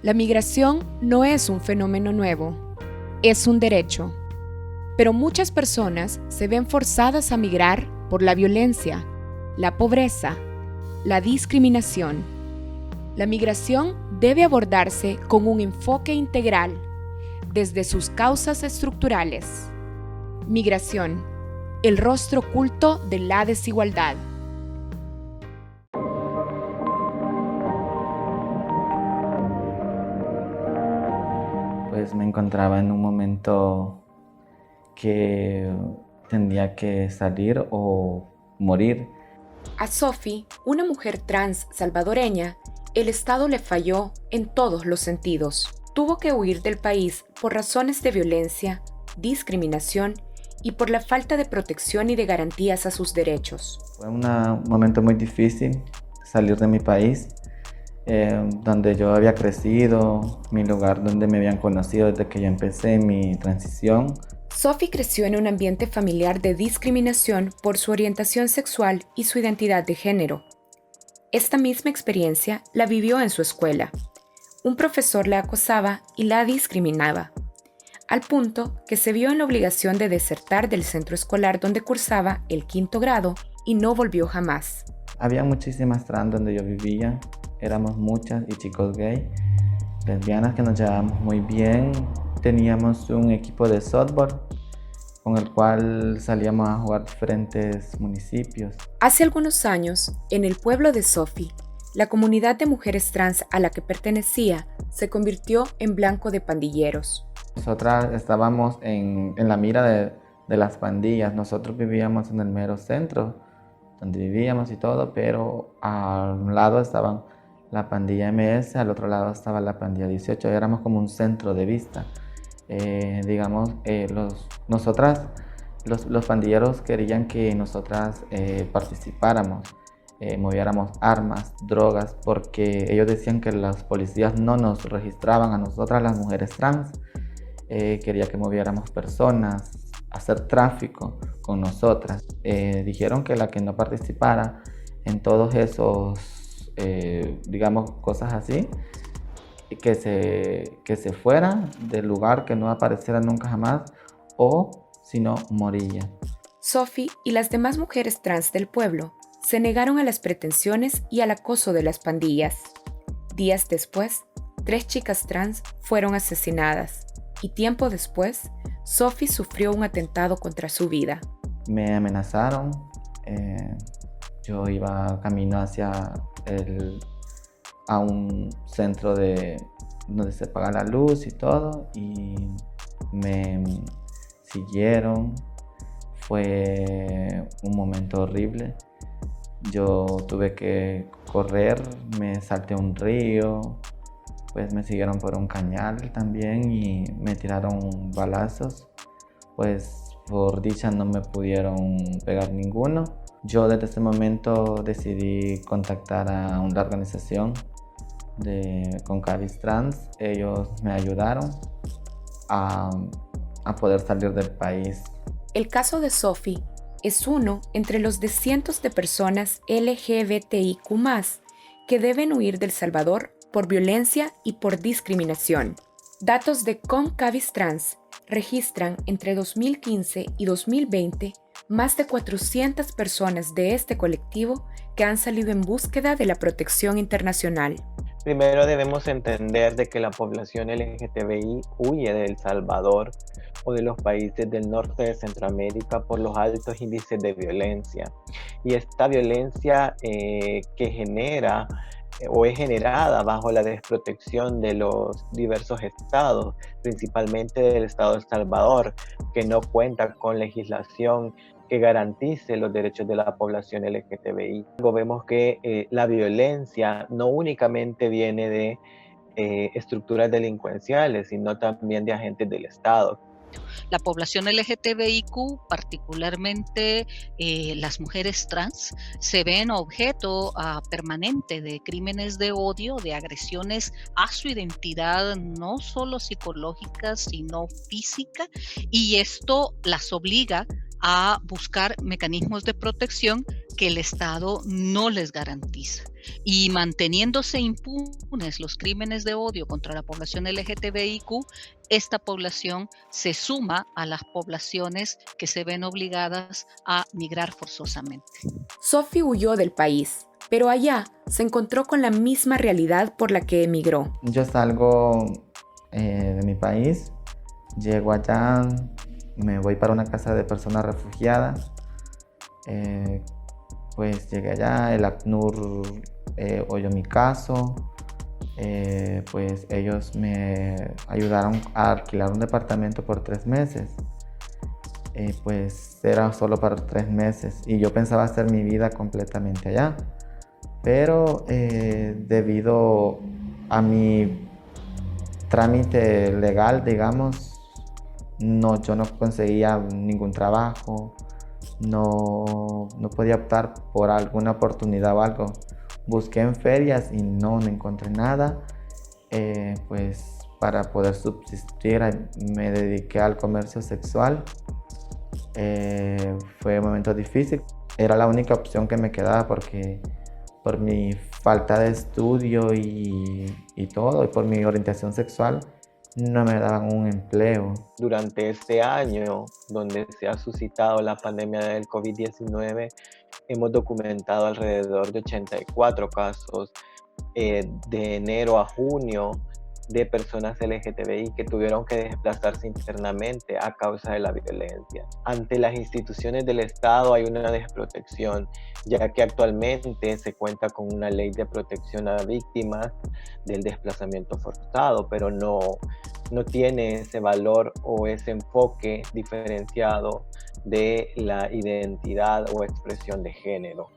La migración no es un fenómeno nuevo, es un derecho. Pero muchas personas se ven forzadas a migrar por la violencia, la pobreza, la discriminación. La migración debe abordarse con un enfoque integral, desde sus causas estructurales. Migración, el rostro oculto de la desigualdad. Pues me encontraba en un momento que tendría que salir o morir. A Sophie, una mujer trans salvadoreña, el Estado le falló en todos los sentidos. Tuvo que huir del país por razones de violencia, discriminación y por la falta de protección y de garantías a sus derechos. Fue un momento muy difícil salir de mi país, donde yo había crecido, mi lugar donde me habían conocido desde que yo empecé mi transición. Sophie creció en un ambiente familiar de discriminación por su orientación sexual y su identidad de género. Esta misma experiencia la vivió en su escuela. Un profesor la acosaba y la discriminaba, al punto que se vio en la obligación de desertar del centro escolar donde cursaba el 5º grado y no volvió jamás. Había muchísimas trans donde yo vivía, éramos muchas y chicos gay, lesbianas que nos llevábamos muy bien. Teníamos un equipo de softball con el cual salíamos a jugar diferentes municipios. Hace algunos años, en el pueblo de Sophie, la comunidad de mujeres trans a la que pertenecía se convirtió en blanco de pandilleros. Nosotras estábamos en la mira de las pandillas. Nosotros vivíamos en el mero centro, donde vivíamos y todo, pero a un lado estaban la pandilla MS, al otro lado estaba la pandilla 18. Éramos como un centro de vista. Los pandilleros querían que nosotras participáramos, moviéramos armas, drogas, porque ellos decían que los policías no nos registraban a nosotras, las mujeres trans. Quería que moviéramos personas, hacer tráfico con nosotras. Dijeron que la que no participara en todos esos, cosas así, que se fuera del lugar, que no apareciera nunca jamás, o si no, moría. Sophie y las demás mujeres trans del pueblo se negaron a las pretensiones y al acoso de las pandillas. Días después, 3 chicas trans fueron asesinadas y tiempo después, Sophie sufrió un atentado contra su vida. Me amenazaron, yo iba camino hacia a un centro donde se apaga la luz y todo, y me siguieron. Fue un momento horrible. Yo tuve que correr, me salté a un río, pues me siguieron por un cañal también y me tiraron balazos. Pues por dicha no me pudieron pegar ninguno. Yo desde ese momento decidí contactar a una organización con Cavis Trans. Ellos me ayudaron a poder salir del país. El caso de Sophie es uno entre los de cientos de personas LGBTIQ+, que deben huir del Salvador por violencia y por discriminación. Datos de Cavis Trans registran entre 2015 y 2020 más de 400 personas de este colectivo que han salido en búsqueda de la protección internacional. Primero debemos entender de que la población LGTBI huye de El Salvador o de los países del norte de Centroamérica por los altos índices de violencia. Y esta violencia que genera o es generada bajo la desprotección de los diversos estados, principalmente del estado de El Salvador, que no cuenta con legislación que garantice los derechos de la población LGTBI. Luego vemos que la violencia no únicamente viene de estructuras delincuenciales, sino también de agentes del Estado. La población LGTBIQ, particularmente las mujeres trans, se ven objeto permanente de crímenes de odio, de agresiones a su identidad, no solo psicológica, sino física, y esto las obliga a buscar mecanismos de protección que el Estado no les garantiza. Y manteniéndose impunes los crímenes de odio contra la población LGTBIQ, esta población se suma a las poblaciones que se ven obligadas a migrar forzosamente. Sophie huyó del país, pero allá se encontró con la misma realidad por la que emigró. Yo salgo de mi país, llego allá, me voy para una casa de personas refugiadas. Pues llegué allá, el ACNUR oyó mi caso, pues ellos me ayudaron a alquilar un departamento por 3 meses. Pues era solo para 3 meses y yo pensaba hacer mi vida completamente allá. Pero debido a mi trámite legal, digamos, yo no conseguía ningún trabajo, no podía optar por alguna oportunidad o algo. Busqué en ferias y no encontré nada. Pues para poder subsistir me dediqué al comercio sexual. Fue un momento difícil. Era la única opción que me quedaba porque por mi falta de estudio y todo, y por mi orientación sexual, no me daban un empleo. Durante este año, donde se ha suscitado la pandemia del COVID-19, hemos documentado alrededor de 84 casos de enero a junio de personas LGTBI que tuvieron que desplazarse internamente a causa de la violencia. Ante las instituciones del Estado hay una desprotección, ya que actualmente se cuenta con una ley de protección a víctimas del desplazamiento forzado, pero no tiene ese valor o ese enfoque diferenciado de la identidad o expresión de género,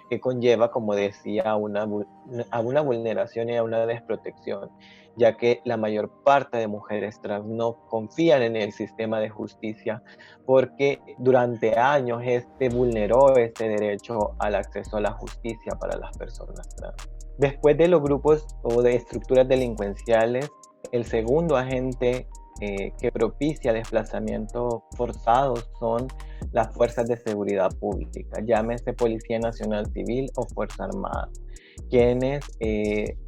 que conlleva, como decía, a una vulneración y a una desprotección, ya que la mayor parte de mujeres trans no confían en el sistema de justicia porque durante años vulneró este derecho al acceso a la justicia para las personas trans. Después de los grupos o de estructuras delincuenciales, el segundo agente que propicia desplazamientos forzados son las fuerzas de seguridad pública, llámese Policía Nacional Civil o Fuerza Armada, quienes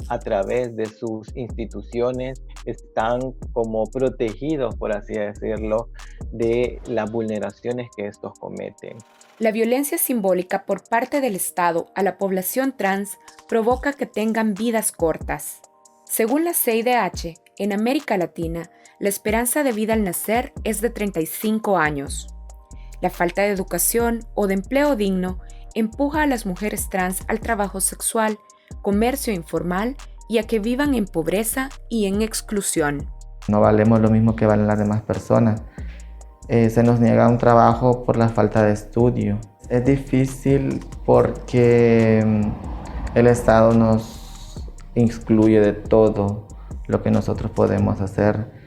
a través de sus instituciones están como protegidos, por así decirlo, de las vulneraciones que estos cometen. La violencia simbólica por parte del Estado a la población trans provoca que tengan vidas cortas. Según la CIDH, en América Latina, la esperanza de vida al nacer es de 35 años. La falta de educación o de empleo digno empuja a las mujeres trans al trabajo sexual, comercio informal y a que vivan en pobreza y en exclusión. No valemos lo mismo que valen las demás personas. Se nos niega un trabajo por la falta de estudio. Es difícil porque el Estado nos excluye de todo lo que nosotros podemos hacer.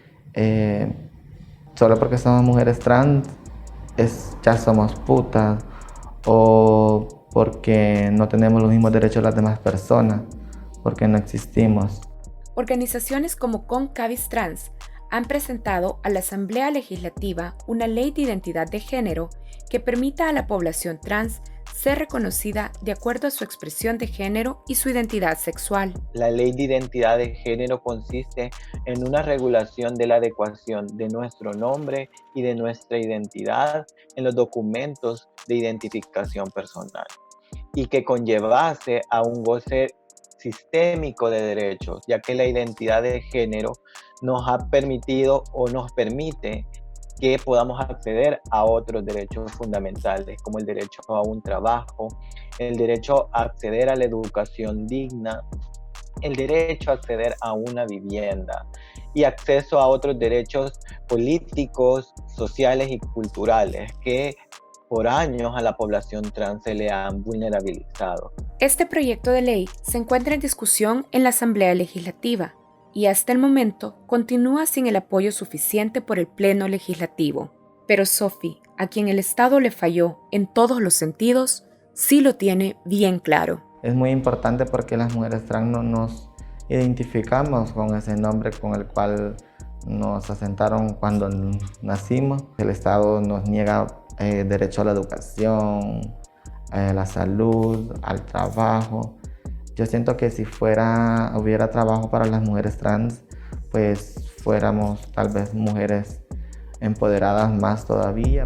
Solo porque somos mujeres trans ya somos putas, o porque no tenemos los mismos derechos las demás personas, porque no existimos. Organizaciones como Concabis Trans han presentado a la Asamblea Legislativa una ley de identidad de género que permita a la población trans ser reconocida de acuerdo a su expresión de género y su identidad sexual. La ley de identidad de género consiste en una regulación de la adecuación de nuestro nombre y de nuestra identidad en los documentos de identificación personal y que conllevase a un goce sistémico de derechos, ya que la identidad de género nos ha permitido o nos permite que podamos acceder a otros derechos fundamentales, como el derecho a un trabajo, el derecho a acceder a la educación digna, el derecho a acceder a una vivienda y acceso a otros derechos políticos, sociales y culturales que por años a la población trans se le han vulnerabilizado. Este proyecto de ley se encuentra en discusión en la Asamblea Legislativa y hasta el momento continúa sin el apoyo suficiente por el Pleno Legislativo. Pero Sophie, a quien el Estado le falló en todos los sentidos, sí lo tiene bien claro. Es muy importante porque las mujeres trans no nos identificamos con ese nombre con el cual nos asentaron cuando nacimos. El Estado nos niega derecho a la educación, a la salud, al trabajo. Yo siento que si hubiera trabajo para las mujeres trans, pues fuéramos tal vez mujeres empoderadas más todavía.